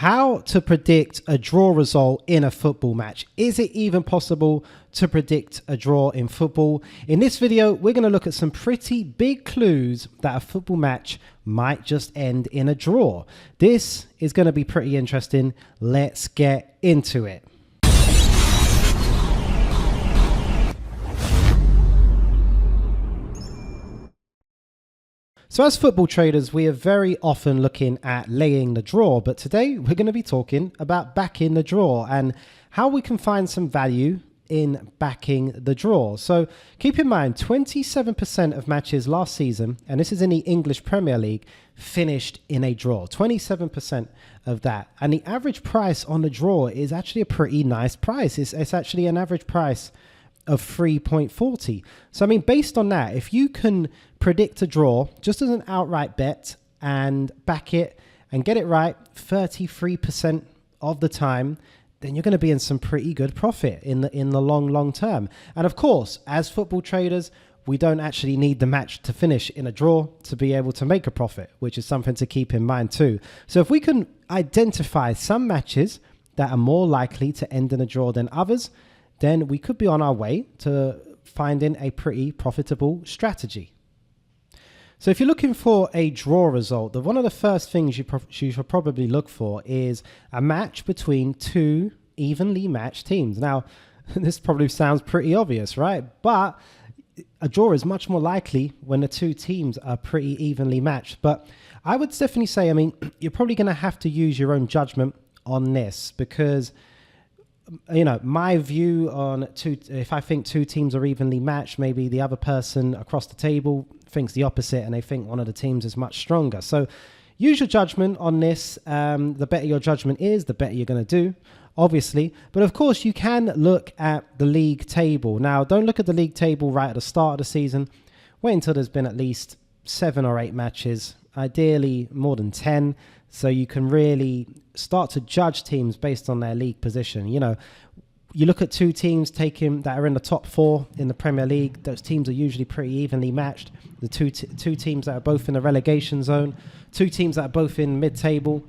How to predict a draw result in a football match. Is it even possible to predict a draw in football? In this video, we're going to look at some pretty big clues that a football match might just end in a draw. This is going to be pretty interesting. Let's get into it. So as football traders, we are very often looking at laying the draw, but today we're going to be talking about backing the draw and how we can find some value in backing the draw. So keep in mind, 27% of matches last season, and this is in the English Premier League, finished in a draw. 27% of that. And the average price on the draw is actually a pretty nice price. It's actually an average price of 3.40. So I mean, based on that, if you can predict a draw just as an outright bet and back it and get it right 33% of the time, then you're going to be in some pretty good profit in the long term. And of course, as football traders, we don't actually need the match to finish in a draw to be able to make a profit, which is something to keep in mind too. So if we can identify some matches that are more likely to end in a draw than others, then we could be on our way to finding a pretty profitable strategy. So if you're looking for a draw result, one of the first things you should probably look for is a match between two evenly matched teams. Now, this probably sounds pretty obvious, right? But a draw is much more likely when the two teams are pretty evenly matched. But I would definitely say, I mean, you're probably going to have to use your own judgment on this because, you know, my view on if I think two teams are evenly matched, maybe the other person across the table thinks the opposite and they think one of the teams is much stronger. So use your judgment on this. The better your judgment is, the better you're going to do, obviously. But of course, you can look at the league table. Now, don't look at the league table right at the start of the season. Wait until there's been at least 7 or 8 matches, ideally more than 10. So you can really start to judge teams based on their league position. You know, you look at two teams that are in the top 4 in the Premier League. Those teams are usually pretty evenly matched. The two teams that are both in the relegation zone, 2 teams that are both in mid-table.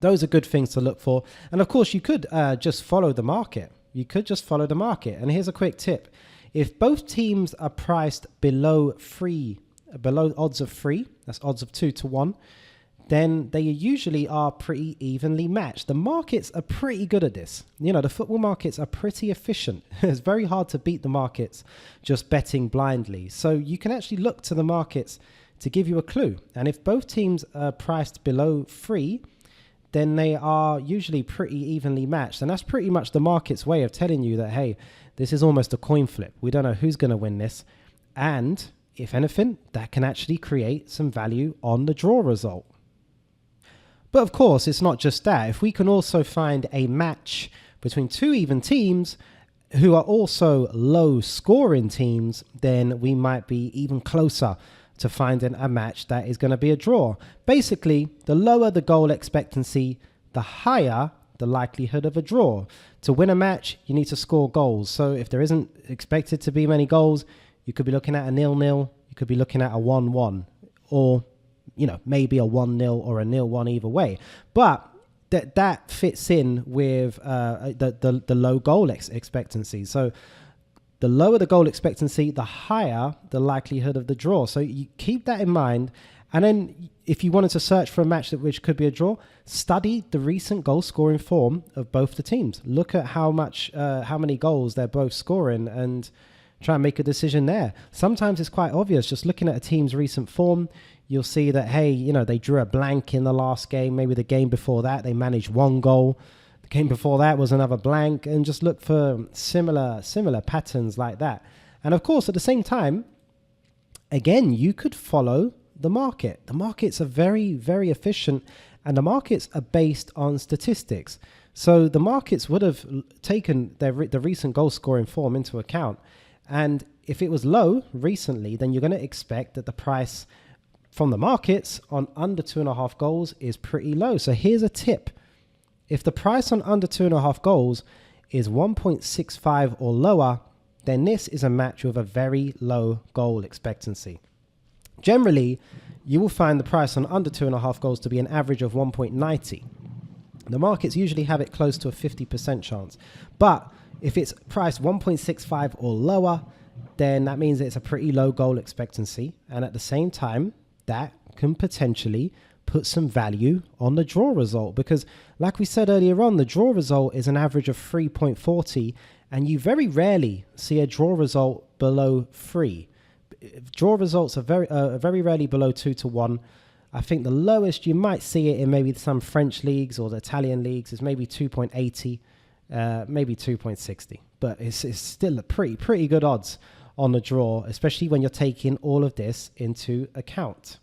Those are good things to look for. And of course, you could just follow the market. You could just follow the market. And here's a quick tip. If both teams are priced below odds of 3, that's odds of 2 to 1, then they usually are pretty evenly matched. The markets are pretty good at this. You know, the football markets are pretty efficient. It's very hard to beat the markets just betting blindly. So you can actually look to the markets to give you a clue. And if both teams are priced below 3, then they are usually pretty evenly matched. And that's pretty much the market's way of telling you that, hey, this is almost a coin flip. We don't know who's going to win this. And if anything, that can actually create some value on the draw result. But of course, it's not just that. If we can also find a match between 2 even teams who are also low scoring teams, then we might be even closer to finding a match that is going to be a draw. Basically, the lower the goal expectancy, the higher the likelihood of a draw. To win a match, you need to score goals. So if there isn't expected to be many goals, you could be looking at a 0-0, you could be looking at a 1-1, or you know, maybe a 1-0 or a 0-1 either way. But that fits in with the low goal expectancy. So the lower the goal expectancy, the higher the likelihood of the draw. So you keep that in mind. And then if you wanted to search for a match which could be a draw, study the recent goal scoring form of both the teams. Look at how many goals they're both scoring and try and make a decision there. Sometimes it's quite obvious. Just looking at a team's recent form, you'll see that, hey, you know, they drew a blank in the last game. Maybe the game before that, they managed 1 goal. The game before that was another blank, and just look for similar patterns like that. And of course, at the same time, again, you could follow the market. The markets are very, very efficient, and the markets are based on statistics. So the markets would have taken the recent goal scoring form into account. And if it was low recently, then you're going to expect that the price from the markets on under 2.5 goals is pretty low. So here's a tip. If the price on under 2.5 goals is 1.65 or lower, then this is a match with a very low goal expectancy. Generally, you will find the price on under 2.5 goals to be an average of 1.90. The markets usually have it close to a 50% chance. But if it's priced 1.65 or lower, then that means it's a pretty low goal expectancy. And at the same time, that can potentially put some value on the draw result, because like we said earlier on, the draw result is an average of 3.40, and you very rarely see a draw result below 3. Draw results are very rarely below 2-1. I think the lowest you might see it in maybe some French leagues or the Italian leagues is maybe 2.80, maybe 2.60. But it's still a pretty good odds on the draw, especially when you're taking all of this into account.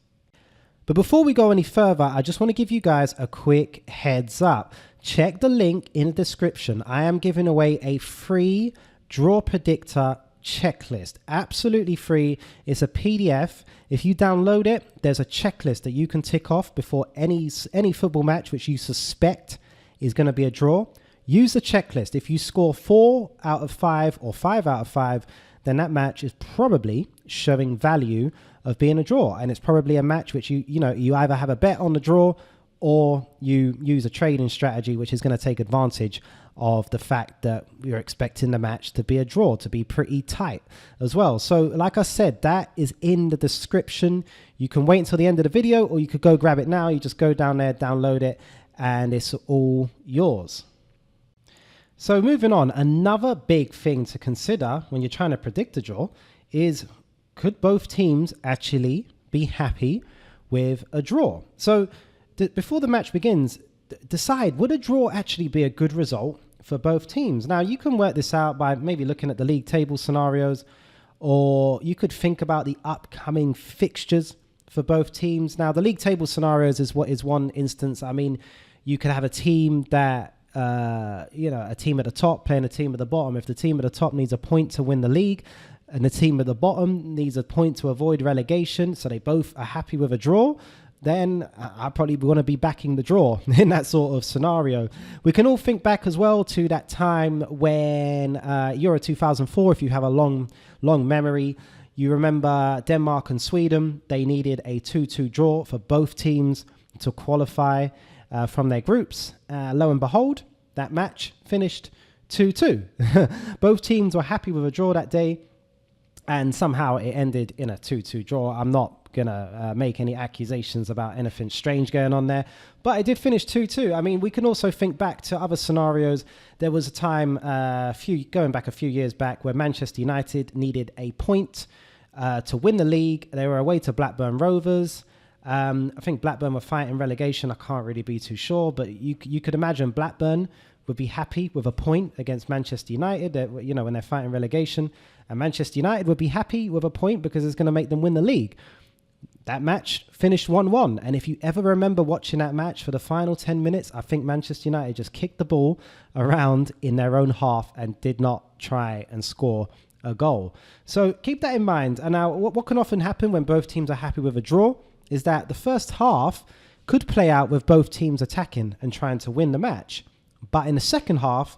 But before we go any further, I just want to give you guys a quick heads up. Check the link in the description. I am giving away a free draw predictor checklist, absolutely free. It's a PDF. If you download it, there's a checklist that you can tick off before any football match which you suspect is going to be a draw. Use the checklist. If you score 4 out of 5 or 5 out of 5, then that match is probably showing value of being a draw, and it's probably a match which you either have a bet on the draw or you use a trading strategy which is going to take advantage of the fact that you're expecting the match to be a draw, to be pretty tight as well. So like I said, that is in the description. You can wait until the end of the video, or you could go grab it now. You just go down there, download it, and it's all yours. So moving on, another big thing to consider when you're trying to predict a draw is, could both teams actually be happy with a draw? So before the match begins, decide, would a draw actually be a good result for both teams? Now, you can work this out by maybe looking at the league table scenarios, or you could think about the upcoming fixtures for both teams. Now, the league table scenarios is one instance. I mean, you could have a team that, a team at the top playing a team at the bottom. If the team at the top needs a point to win the league, and the team at the bottom needs a point to avoid relegation, so they both are happy with a draw, then I probably want to be backing the draw in that sort of scenario. We can all think back as well to that time when Euro 2004, if you have a long memory, you remember Denmark and Sweden. They needed a 2-2 draw for both teams to qualify from their groups. Lo and behold, that match finished 2-2. Both teams were happy with a draw that day, and somehow it ended in a 2-2 draw. I'm not going to make any accusations about anything strange going on there, but it did finish 2-2. I mean, we can also think back to other scenarios. There was a time going back a few years back where Manchester United needed a point to win the league. They were away to Blackburn Rovers. I think Blackburn were fighting relegation. I can't really be too sure, but you could imagine Blackburn would be happy with a point against Manchester United, when they're fighting relegation, and Manchester United would be happy with a point because it's going to make them win the league. That match finished 1-1, and if you ever remember watching that match for the final 10 minutes, I think Manchester United just kicked the ball around in their own half and did not try and score a goal. So keep that in mind. And now what can often happen when both teams are happy with a draw is that the first half could play out with both teams attacking and trying to win the match. But in the second half,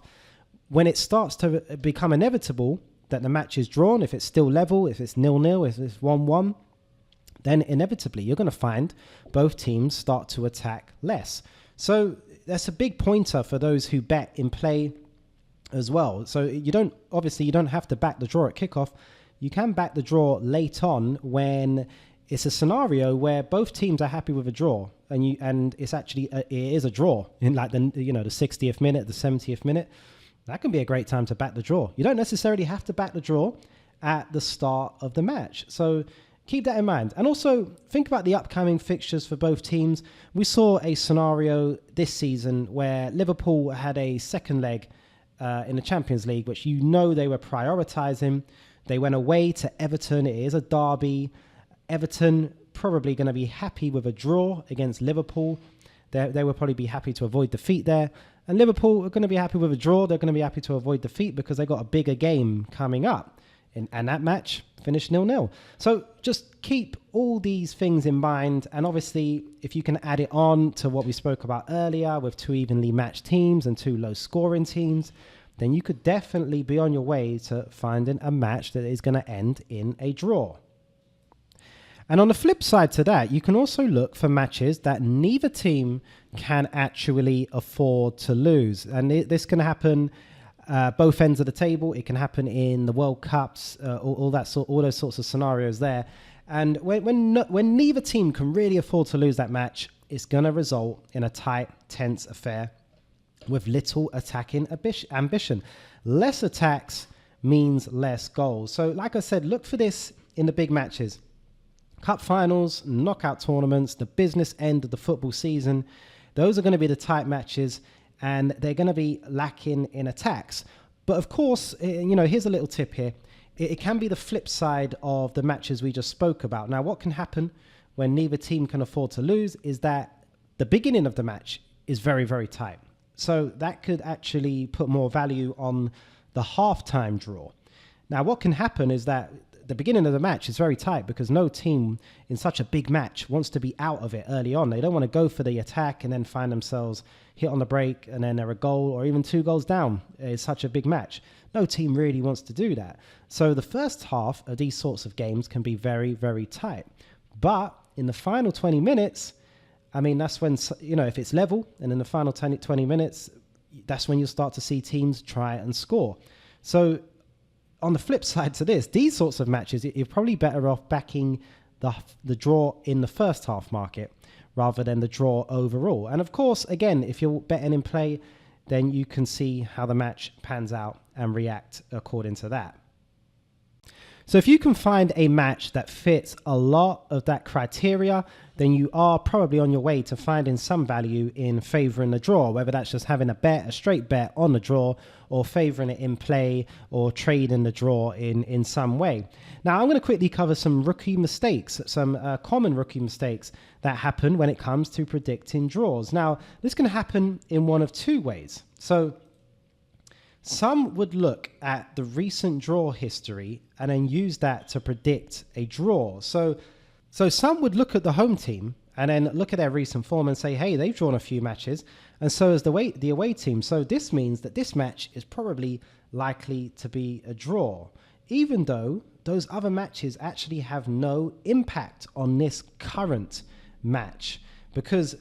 when it starts to become inevitable that the match is drawn, if it's still level, if it's 0-0, if it's 1-1, then inevitably you're going to find both teams start to attack less. So that's a big pointer for those who bet in play as well. So you don't have to back the draw at kickoff. You can back the draw late on when it's a scenario where both teams are happy with a draw, and it's actually it is a draw in like the 60th minute, the 70th minute. That can be a great time to back the draw. You don't necessarily have to back the draw at the start of the match. So keep that in mind. And also think about the upcoming fixtures for both teams. We saw a scenario this season where Liverpool had a second leg in the Champions League, which they were prioritizing. They went away to Everton. It is a derby. Everton probably going to be happy with a draw against Liverpool. They will probably be happy to avoid defeat there. And Liverpool are going to be happy with a draw. They're going to be happy to avoid defeat because they got a bigger game coming up. And that match finished 0-0. So just keep all these things in mind. And obviously, if you can add it on to what we spoke about earlier with 2 evenly matched teams and 2 low scoring teams, then you could definitely be on your way to finding a match that is going to end in a draw. And on the flip side to that, you can also look for matches that neither team can actually afford to lose. And this can happen both ends of the table. It can happen in the World Cups, all those sorts of scenarios there. And when neither team can really afford to lose that match, it's going to result in a tight, tense affair with little attacking ambition. Less attacks means less goals. So like I said, look for this in the big matches. Cup finals, knockout tournaments, the business end of the football season. Those are going to be the tight matches, and they're going to be lacking in attacks. But of course, here's a little tip here. It can be the flip side of the matches we just spoke about. Now, what can happen when neither team can afford to lose is that the beginning of the match is very, very tight. So that could actually put more value on the halftime draw. Now, what can happen is that the beginning of the match is very tight because no team in such a big match wants to be out of it early on. They don't want to go for the attack and then find themselves hit on the break and then they're a goal or even 2 goals down. It's such a big match. No team really wants to do that. So the first half of these sorts of games can be very, very tight. But in the final 20 minutes, that's when, if it's level and in the final 20 minutes, that's when you'll start to see teams try and score. So on the flip side to this, these sorts of matches, you're probably better off backing the draw in the first half market rather than the draw overall. And of course, again, if you're betting in play, then you can see how the match pans out and react according to that. So if you can find a match that fits a lot of that criteria, then you are probably on your way to finding some value in favoring the draw, whether that's just having a straight bet on the draw, or favoring it in play, or trading the draw in some way. Now, I'm going to quickly cover some rookie mistakes, some common rookie mistakes that happen when it comes to predicting draws. Now, this can happen in one of 2 ways. So some would look at the recent draw history and then use that to predict a draw. So some would look at the home team and then look at their recent form and say, hey, they've drawn a few matches, and so has the away team. So this means that this match is probably likely to be a draw, even though those other matches actually have no impact on this current match. Because,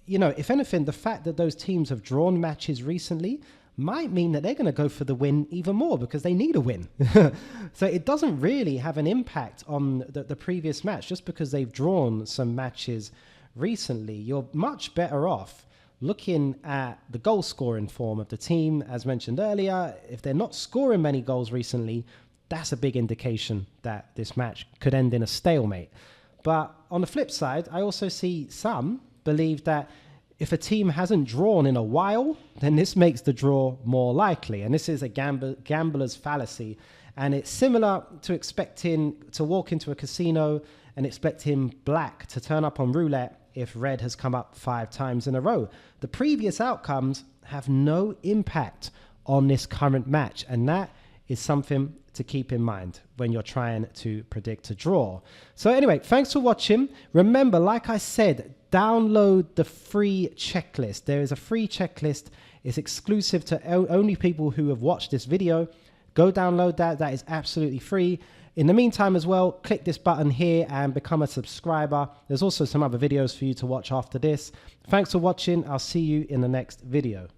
if anything, the fact that those teams have drawn matches recently might mean that they're going to go for the win even more because they need a win. So it doesn't really have an impact on the previous match just because they've drawn some matches recently. You're much better off looking at the goal scoring form of the team. As mentioned earlier, if they're not scoring many goals recently, that's a big indication that this match could end in a stalemate. But on the flip side, I also see some believe that if a team hasn't drawn in a while, then this makes the draw more likely. And this is a gambler's fallacy. And it's similar to expecting to walk into a casino and expecting black to turn up on roulette if red has come up 5 times in a row. The previous outcomes have no impact on this current match. And that is something to keep in mind when you're trying to predict a draw. So anyway, thanks for watching. Remember, like I said, download the free checklist. There is a free checklist. It's exclusive to only people who have watched this video. Go download that. That is absolutely free. In the meantime as well, click this button here and become a subscriber. There's also some other videos for you to watch after this. Thanks for watching. I'll see you in the next video.